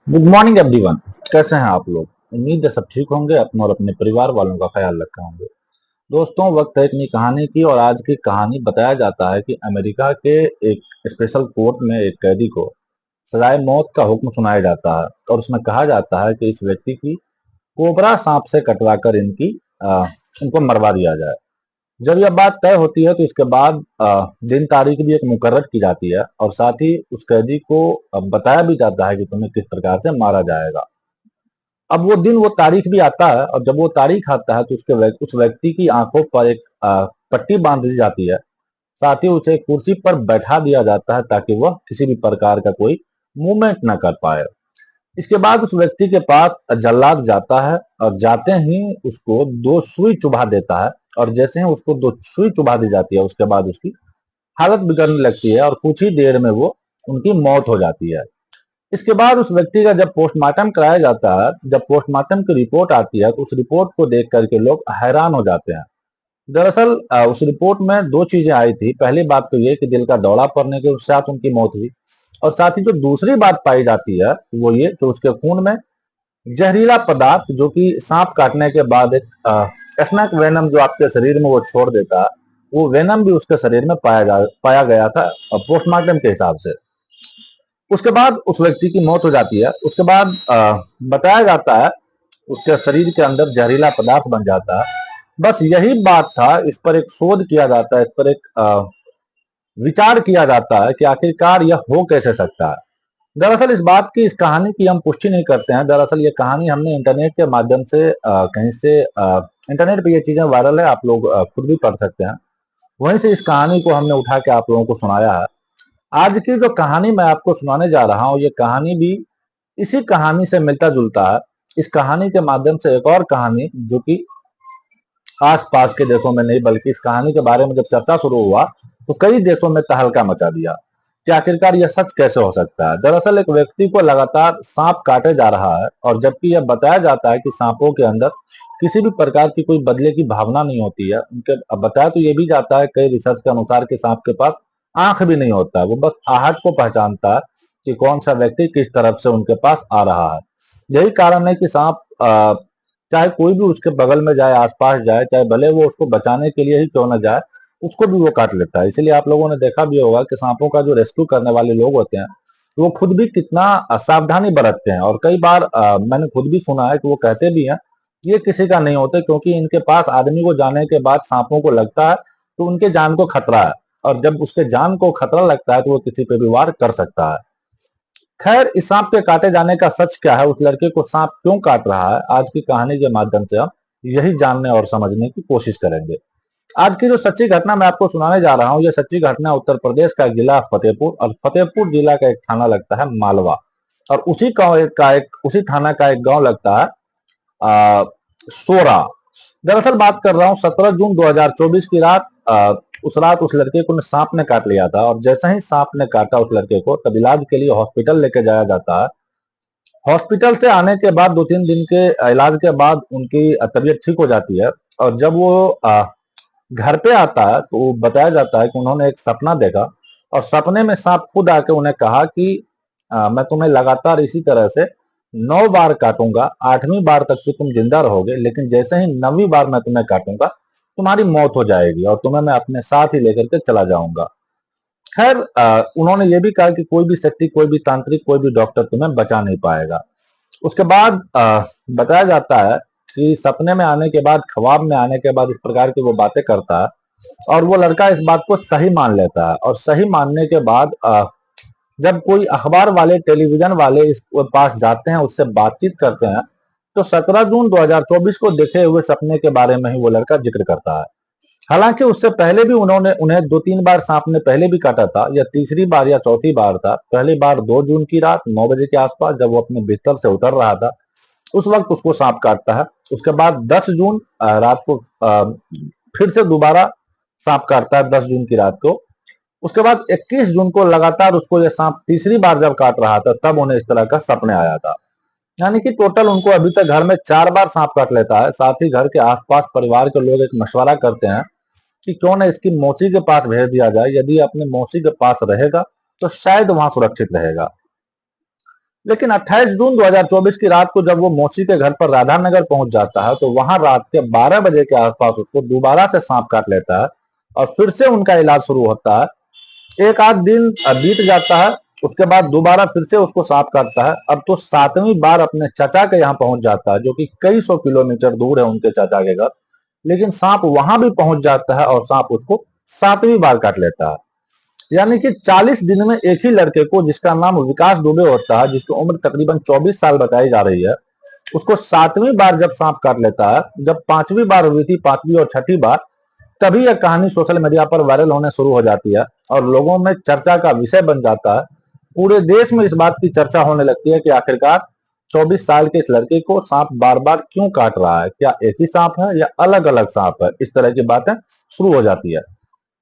Good morning everyone. कैसे हैं आप लोग? उम्मीद है सब ठीक होंगे, अपने और अपने परिवार वालों का ख्याल रखे होंगे। दोस्तों, वक्त है अपनी कहानी की, और आज की कहानी बताया जाता है कि अमेरिका के एक स्पेशल कोर्ट में एक कैदी को सजाए मौत का हुक्म सुनाया जाता है, और उसमें कहा जाता है कि इस व्यक्ति की कोबरा सांप से कटवाकर इनको मरवा दिया जाए। जब यह बात तय होती है तो इसके बाद दिन तारीख भी एक मुकर्रर की जाती है, और साथ ही उस कैदी को बताया भी जाता है कि तुम्हें किस प्रकार से मारा जाएगा। अब वो दिन वो तारीख भी आता है, और जब वो तारीख आता है तो उस व्यक्ति की आंखों पर एक पट्टी बांध दी जाती है। साथ ही उसे कुर्सी पर बैठा दिया जाता है ताकि वह किसी भी प्रकार का कोई मूवमेंट न कर पाए। इसके बाद उस व्यक्ति के पास जल्लाद जाता है, और जाते ही उसको दो सुई चुभा देता है। और जैसे ही उसको दो सुई चुभा दी जाती है, उसके बाद उसकी हालत बिगड़ने लगती है, और कुछ ही देर में वो उनकी मौत हो जाती है। इसके बाद उस व्यक्ति का जब पोस्टमार्टम कराया जाता है, जब पोस्टमार्टम की रिपोर्ट आती है, तो उस रिपोर्ट को देख करके लोग हैरान हो जाते हैं। दरअसल उस रिपोर्ट में दो चीजें आई थी। पहली बात तो ये कि दिल का दौरा पड़ने के साथ उनकी मौत हुई, और साथ ही जो दूसरी बात पाई जाती है वो ये कि उसके खून में जहरीला पदार्थ, जो कि सांप काटने के बाद एक स्नेक वेनम जो आपके शरीर में वो छोड़ देता है, वो वेनम भी उसके शरीर में पाया गया था पोस्टमार्टम के हिसाब से। उसके बाद उस व्यक्ति की मौत हो जाती है। उसके बाद बताया जाता है उसके शरीर के अंदर जहरीला पदार्थ बन जाता है। बस यही बात था, इस पर एक शोध किया जाता है, इस पर एक विचार किया जाता है कि आखिरकार यह हो कैसे सकता है। दरअसल इस कहानी की हम पुष्टि नहीं करते हैं। दरअसल ये कहानी हमने इंटरनेट के माध्यम से कहीं से इंटरनेट पे ये चीजें वायरल है, आप लोग खुद भी पढ़ सकते हैं। वहीं से इस कहानी को हमने उठा के आप लोगों को सुनाया है। आज की जो कहानी मैं आपको सुनाने जा रहा हूँ, ये कहानी भी इसी कहानी से मिलता जुलता है। इस कहानी के माध्यम से एक और कहानी, जो कि आस-पास के देशों में नहीं बल्कि इस कहानी के बारे में जब चर्चा शुरू हुआ तो कई देशों में तहलका मचा दिया कि आखिरकार यह सच कैसे हो सकता है। दरअसल एक व्यक्ति को लगातार सांप काटे जा रहा है, और जबकि यह बताया जाता है कि सांपों के अंदर किसी भी प्रकार की कोई बदले की भावना नहीं होती है। उनके अब बताया तो ये भी जाता है कई रिसर्च के अनुसार कि सांप के पास आंख भी नहीं होता है, वो बस आहट को पहचानता है कि कौन सा व्यक्ति किस तरफ से उनके पास आ रहा है। यही कारण है कि सांप चाहे कोई भी उसके बगल में जाए, आसपास जाए, चाहे भले वो उसको बचाने के लिए ही क्यों ना जाए, उसको भी वो काट लेता है। इसलिए आप लोगों ने देखा भी होगा कि सांपों का जो रेस्क्यू करने वाले लोग होते हैं, वो खुद भी कितना सावधानी बरतते हैं। और कई बार मैंने खुद भी सुना है कि वो कहते भी हैं कि ये किसी का नहीं होते, क्योंकि इनके पास आदमी को जाने के बाद सांपों को लगता है तो उनके जान को खतरा है, और जब उसके जान को खतरा लगता है तो वो किसी पे भी वार कर सकता है। खैर, इस सांप के काटे जाने का सच क्या है, उस लड़के को सांप क्यों काट रहा है, आज की कहानी के माध्यम से हम यही जानने और समझने की कोशिश करेंगे। आज की जो सच्ची घटना मैं आपको सुनाने जा रहा हूँ, यह सच्ची घटना उत्तर प्रदेश का जिला फतेहपुर, और फतेहपुर जिला का एक थाना लगता है मालवा, और उसी थाना का एक गांव लगता है सोरा। दरअसल बात कर रहा हूँ 17 जून 2024 की रात। उस रात उस लड़के को सांप ने काट लिया था, और जैसे ही सांप ने काटा उस लड़के को, तब इलाज के लिए हॉस्पिटल लेके जाया जाता है। हॉस्पिटल से आने के बाद 2-3 दिन के इलाज के बाद उनकी तबीयत ठीक हो जाती है। और जब वो घर पे आता है तो बताया जाता है कि उन्होंने एक सपना देखा, और सपने में सांप खुद आके उन्हें कहा कि मैं तुम्हें लगातार इसी तरह से 9 बार काटूंगा, 8वीं बार तक तो तुम जिंदा रहोगे, लेकिन जैसे ही 9वीं बार मैं तुम्हें काटूंगा तुम्हारी मौत हो जाएगी, और तुम्हें मैं अपने साथ ही लेकर के चला जाऊंगा। खैर, उन्होंने ये भी कहा कि कोई भी शक्ति, कोई भी तांत्रिक, कोई भी डॉक्टर तुम्हें बचा नहीं पाएगा। उसके बाद बताया जाता है कि सपने में आने के बाद, ख्वाब में आने के बाद इस प्रकार की वो बातें करता है, और वो लड़का इस बात को सही मान लेता है। और सही मानने के बाद जब कोई अखबार वाले, टेलीविजन वाले इस पास जाते हैं, उससे बातचीत करते हैं, तो 17 जून 2024 को देखे हुए सपने के बारे में ही वो लड़का जिक्र करता है। हालांकि उससे पहले भी उन्होंने उन्हें 2-3 बार सांप ने पहले भी काटा था, या तीसरी बार या चौथी बार था। पहली बार 2 जून की रात 9 बजे के आसपास, जब वो अपने बिस्तर से उतर रहा था, उस वक्त उसको सांप काटता है। उसके बाद 10 जून रात को फिर से दोबारा सांप काटता है, 10 जून की रात को। उसके बाद 21 जून को लगातार उसको यह सांप तीसरी बार जब काट रहा था, तब उन्हें इस तरह का सपने आया था। यानी कि टोटल उनको अभी तक घर में 4 बार सांप काट लेता है। साथ ही घर के आसपास परिवार के लोग एक मशवरा करते हैं कि क्यों ना इसकी मौसी के पास भेज दिया जाए। यदि अपने मौसी के पास रहेगा तो शायद वहां सुरक्षित रहेगा। लेकिन 28 जून 2024 की रात को जब वो मौसी के घर पर राधानगर पहुंच जाता है, तो वहां रात के 12 बजे के आसपास उसको दोबारा से सांप काट लेता है और फिर से उनका इलाज शुरू होता है। एक आध दिन बीत जाता है, उसके बाद दोबारा फिर से उसको सांप काटता है। अब तो 7वीं बार अपने चाचा के यहाँ पहुंच जाता है, जो कि कई सौ किलोमीटर दूर है उनके चाचा के घर। लेकिन सांप वहां भी पहुंच जाता है और सांप उसको 7वीं बार काट लेता है। यानी कि 40 दिन में एक ही लड़के को, जिसका नाम विकास दुबे होता है, जिसकी उम्र तकरीबन 24 साल बताई जा रही है, उसको 7वीं बार जब सांप काट लेता है, जब 5वीं बार हुई थी, 5वीं और 6ठी बार, तभी यह कहानी सोशल मीडिया पर वायरल होने शुरू हो जाती है और लोगों में चर्चा का विषय बन जाता है। पूरे देश में इस बात की चर्चा होने लगती है कि आखिरकार 24 साल के इस लड़के को सांप बार बार क्यों काट रहा है, क्या एक ही सांप है या अलग अलग सांप है। इस तरह की बातें शुरू हो जाती है।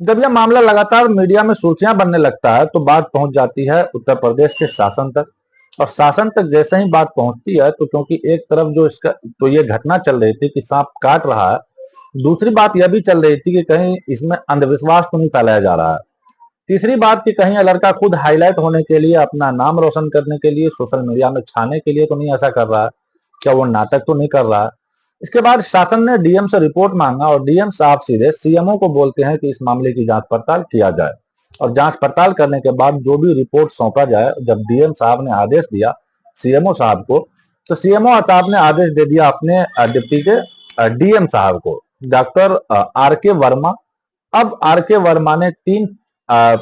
जब यह मामला लगातार मीडिया में सुर्खियां बनने लगता है, तो बात पहुंच जाती है उत्तर प्रदेश के शासन तक। और शासन तक जैसे ही बात पहुंचती है, तो क्योंकि एक तरफ जो इसका तो ये घटना चल रही थी कि सांप काट रहा है, दूसरी बात यह भी चल रही थी कि कहीं इसमें अंधविश्वास तो नहीं फैलाया जा रहा है। तीसरी बात कि कहीं यह लड़का खुद हाईलाइट होने के लिए, अपना नाम रोशन करने के लिए, सोशल मीडिया में छाने के लिए तो नहीं ऐसा कर रहा है, क्या वो नाटक तो नहीं कर रहा है। इसके बाद शासन ने डीएम से रिपोर्ट मांगा और डीएम साहब सीधे सीएमओ को बोलते हैं कि इस मामले की जांच पड़ताल किया जाए और जांच पड़ताल करने के बाद जो भी रिपोर्ट सौंपा जाए। जब डीएम साहब ने आदेश दिया सीएमओ साहब को, तो सीएमओ साहब ने आदेश दे दिया अपने डिप्टी के डीएम साहब को, डॉक्टर आर के वर्मा। अब आर के वर्मा ने 3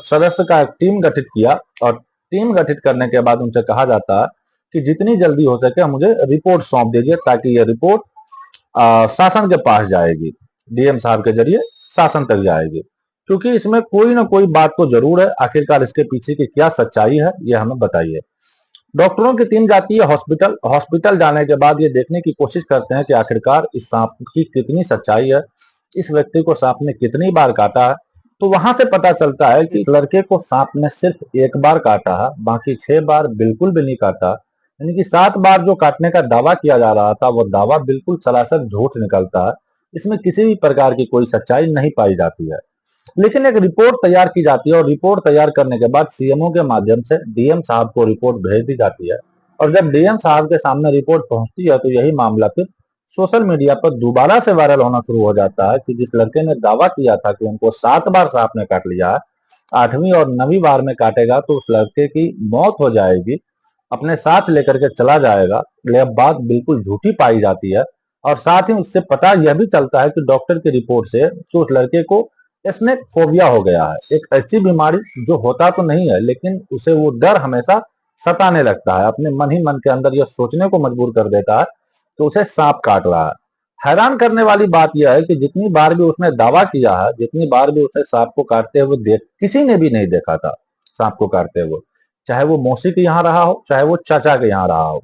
सदस्य का एक टीम गठित किया और टीम गठित करने के बाद उनसे कहा जाता है कि जितनी जल्दी हो सके मुझे रिपोर्ट सौंप दीजिए, ताकि यह रिपोर्ट शासन के पास जाएगी, डीएम साहब के जरिए शासन तक जाएगी। क्योंकि इसमें कोई ना कोई बात तो जरूर है, आखिरकार इसके पीछे की क्या सच्चाई है ये हमें बताइए। डॉक्टरों की टीम जाती है हॉस्पिटल। हॉस्पिटल जाने के बाद ये देखने की कोशिश करते हैं कि आखिरकार इस सांप की कितनी सच्चाई है, इस व्यक्ति को सांप ने कितनी बार काटा है। तो वहां से पता चलता है कि लड़के को सांप ने सिर्फ एक बार काटा है, बाकी 6 बार बिल्कुल भी नहीं काटा। यानी कि 7 बार जो काटने का दावा किया जा रहा था, वो दावा बिल्कुल सरासर झूठ निकलता है। इसमें किसी भी प्रकार की कोई सच्चाई नहीं पाई जाती है। लेकिन एक रिपोर्ट तैयार की जाती है और रिपोर्ट तैयार करने के बाद सीएमओ के माध्यम से डीएम साहब को रिपोर्ट भेज दी जाती है। और जब डीएम साहब के सामने रिपोर्ट पहुंचती है, तो यही मामला फिर सोशल मीडिया पर दोबारा से वायरल होना शुरू हो जाता है कि जिस लड़के ने दावा किया था कि उनको 7 बार सांप ने काट लिया है, 8वीं और 9वीं बार में काटेगा तो उस लड़के की मौत हो जाएगी, अपने साथ लेकर के चला जाएगा। यह बात बिल्कुल झूठी पाई जाती है। और साथ ही उससे पता यह भी चलता है कि डॉक्टर की रिपोर्ट से कि उस लड़के को स्नेक फोबिया हो गया है, एक ऐसी बीमारी जो होता तो नहीं है, लेकिन उसे वो डर हमेशा सताने लगता है। अपने मन ही मन के अंदर यह सोचने को मजबूर कर देता है कि उसे सांप काट रहा है। हैरान करने वाली बात यह है कि जितनी बार भी उसने दावा किया है, जितनी बार भी उसे सांप को काटते हुए किसी ने भी नहीं देखा था सांप को काटते हुए, चाहे वो मौसी के यहाँ रहा हो, चाहे वो चाचा के यहाँ रहा हो,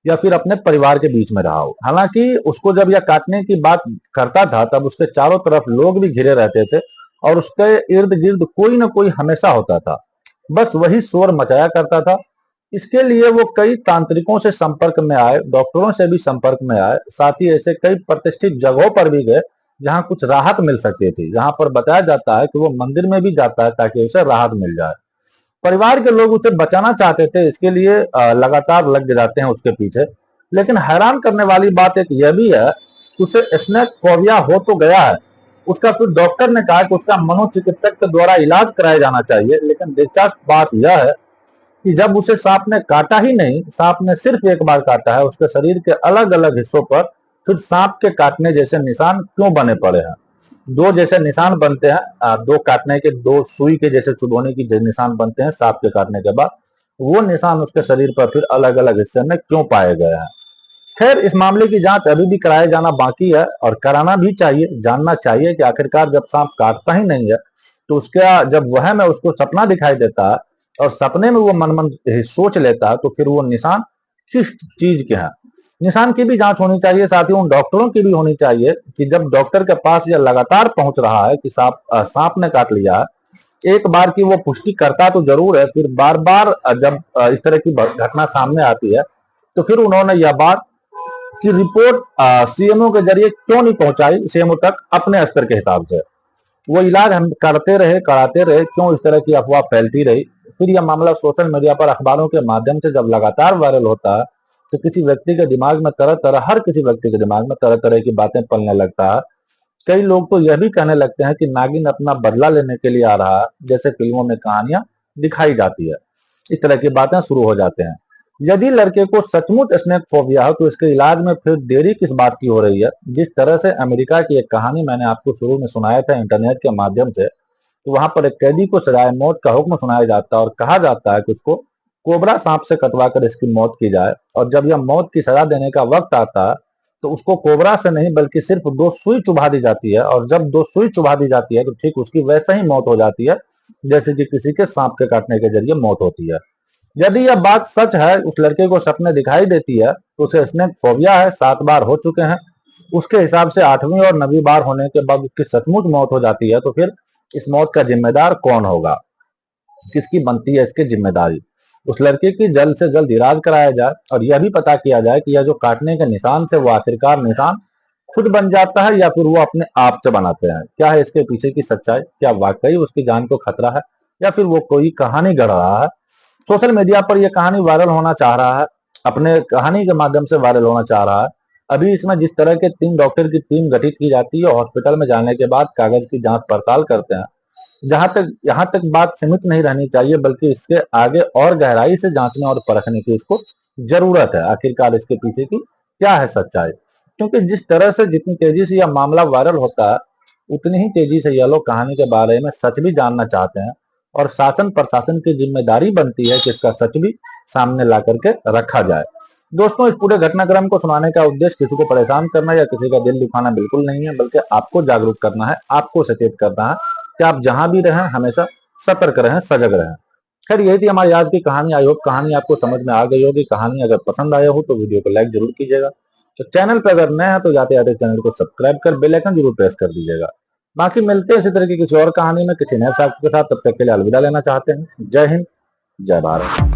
या फिर अपने परिवार के बीच में रहा हो। हालांकि उसको जब यह काटने की बात करता था, तब उसके चारों तरफ लोग भी घिरे रहते थे और उसके इर्द गिर्द कोई ना कोई हमेशा होता था, बस वही शोर मचाया करता था। इसके लिए वो कई तांत्रिकों से संपर्क में आए, डॉक्टरों से भी संपर्क में आए, साथ ही ऐसे कई प्रतिष्ठित जगहों पर भी गए जहां कुछ राहत मिल सकती थी, जहां पर बताया जाता है कि वो मंदिर में भी जाता है ताकि उसे राहत मिल जाए। परिवार के लोग उसे बचाना चाहते थे, इसके लिए लगातार लग जाते हैं उसके पीछे। लेकिन हैरान करने वाली बात एक यह भी है कि उसे स्नेक फोबिया हो तो गया है, उसका फिर डॉक्टर ने कहा कि उसका मनोचिकित्सक के द्वारा इलाज कराया जाना चाहिए। लेकिन दिलचस्प बात यह है कि जब उसे सांप ने काटा ही नहीं, सांप ने सिर्फ एक बार काटा है, उसके शरीर के अलग अलग हिस्सों पर फिर सांप के काटने जैसे निशान क्यों बने पड़े हैं। दो जैसे निशान बनते हैं, दो काटने के, दो सुई के जैसे चुभोने की निशान बनते हैं सांप के काटने के बाद, वो निशान उसके शरीर पर फिर अलग अलग हिस्से में क्यों पाए गए हैं। खैर, इस मामले की जांच अभी भी कराया जाना बाकी है और कराना भी चाहिए। जानना चाहिए कि आखिरकार जब सांप काटता ही नहीं है, तो उसका जब वह में उसको सपना दिखाई देता है और सपने में वो मन मन सोच लेता है, तो फिर वो निशान किस चीज के हैं। निशान की भी जांच होनी चाहिए, साथ ही उन डॉक्टरों की भी होनी चाहिए कि जब डॉक्टर के पास यह लगातार पहुंच रहा है कि सांप ने काट लिया है, एक बार की वो पुष्टि करता तो जरूर है, फिर बार बार जब इस तरह की घटना सामने आती है, तो फिर उन्होंने यह बात की रिपोर्ट सीएमओ के जरिए क्यों नहीं पहुंचाई सीएमओ तक अपने स्तर के हिसाब से। वो इलाज हम करते रहे, कराते रहे, क्यों इस तरह की अफवाह फैलती रही। फिर यह मामला सोशल मीडिया पर अखबारों के माध्यम से जब लगातार वायरल होता है, तो किसी व्यक्ति के दिमाग में तरह तरह हर किसी व्यक्ति के दिमाग में तरह तरह की बातें पलने लगता है। कई लोग तो यह भी कहने लगते हैं कि नागिन अपना बदला लेने के लिए आ रहा है, जैसे फिल्मों में कहानियां दिखाई जाती है। इस तरह की बातें शुरू हो जाते हैं। यदि लड़के को सचमुच स्नेक फोबिया हो तो इसके इलाज में फिर देरी किस बात की हो रही है। जिस तरह से अमेरिका की एक कहानी मैंने आपको शुरू में सुनाया था इंटरनेट के माध्यम से, तो वहां पर एक कैदी को सजाए मौत का हुक्म सुनाया जाता है और कहा जाता है कि उसको कोबरा सांप से कटवा कर इसकी मौत की जाए। और जब यह मौत की सजा देने का वक्त आता है, तो उसको कोबरा से नहीं बल्कि सिर्फ 2 सुई चुभा दी जाती है। और जब 2 सुई चुभा दी जाती है तो ठीक उसकी वैसे ही मौत हो जाती है जैसे कि किसी के सांप के काटने के जरिए मौत होती है। यदि यह बात सच है, उस लड़के को सपने दिखाई देती है, तो उसे स्नेक फोबिया है, 7 बार हो चुके हैं। उसके हिसाब से 8वीं और 9वीं बार होने के बाद उसकी सचमुच मौत हो जाती है, तो फिर इस मौत का जिम्मेदार कौन होगा? किसकी बनती है इसकी जिम्मेदारी? उस लड़के की जल्द से जल्द इलाज कराया जाए और यह भी पता किया जाए कि यह जो काटने के निशान थे वो आखिरकार निशान खुद बन जाता है या फिर वो अपने आप से बनाते हैं। क्या है इसके पीछे की सच्चाई? क्या वाकई उसकी जान को खतरा है या फिर वो कोई कहानी गढ़ रहा है? सोशल मीडिया पर यह कहानी वायरल होना चाह रहा है, अपने कहानी के माध्यम से वायरल होना चाह रहा है। अभी इसमें जिस तरह के 3 डॉक्टर की टीम गठित की जाती है, हॉस्पिटल में जाने के बाद कागज की जांच पड़ताल करते हैं, जहां तक यहाँ तक बात सीमित नहीं रहनी चाहिए, बल्कि इसके आगे और गहराई से जांचने और परखने की इसको जरूरत है। आखिरकार इसके पीछे की क्या है सच्चाई? क्योंकि जिस तरह से जितनी तेजी से यह मामला वायरल होता है, उतनी ही तेजी से यह लोग कहानी के बारे में सच भी जानना चाहते हैं। और शासन प्रशासन की जिम्मेदारी बनती है कि इसका सच भी सामने ला करके रखा जाए। दोस्तों, इस पूरे घटनाक्रम को सुनाने का उद्देश्य किसी को परेशान करना या किसी का दिल दुखाना बिल्कुल नहीं है, बल्कि आपको जागरूक करना है, आपको सचेत करना है कि आप जहां भी रहें हमेशा सतर्क रहें, सजग रहें। खैर, यही थी हमारी आज की कहानी। आई होप कहानी आपको समझ में आ गई होगी। कहानी अगर पसंद आया हो तो वीडियो को लाइक जरूर कीजिएगा। तो चैनल पर अगर नए हैं तो जाते जाते चैनल को सब्सक्राइब कर बेल आइकन जरूर प्रेस कर दीजिएगा। बाकी मिलते हैं इसी तरह की किसी और कहानी में किसी नए फैक्ट के साथ। तब तक के लिए अलविदा लेना चाहते हैं। जय हिंद, जय भारत।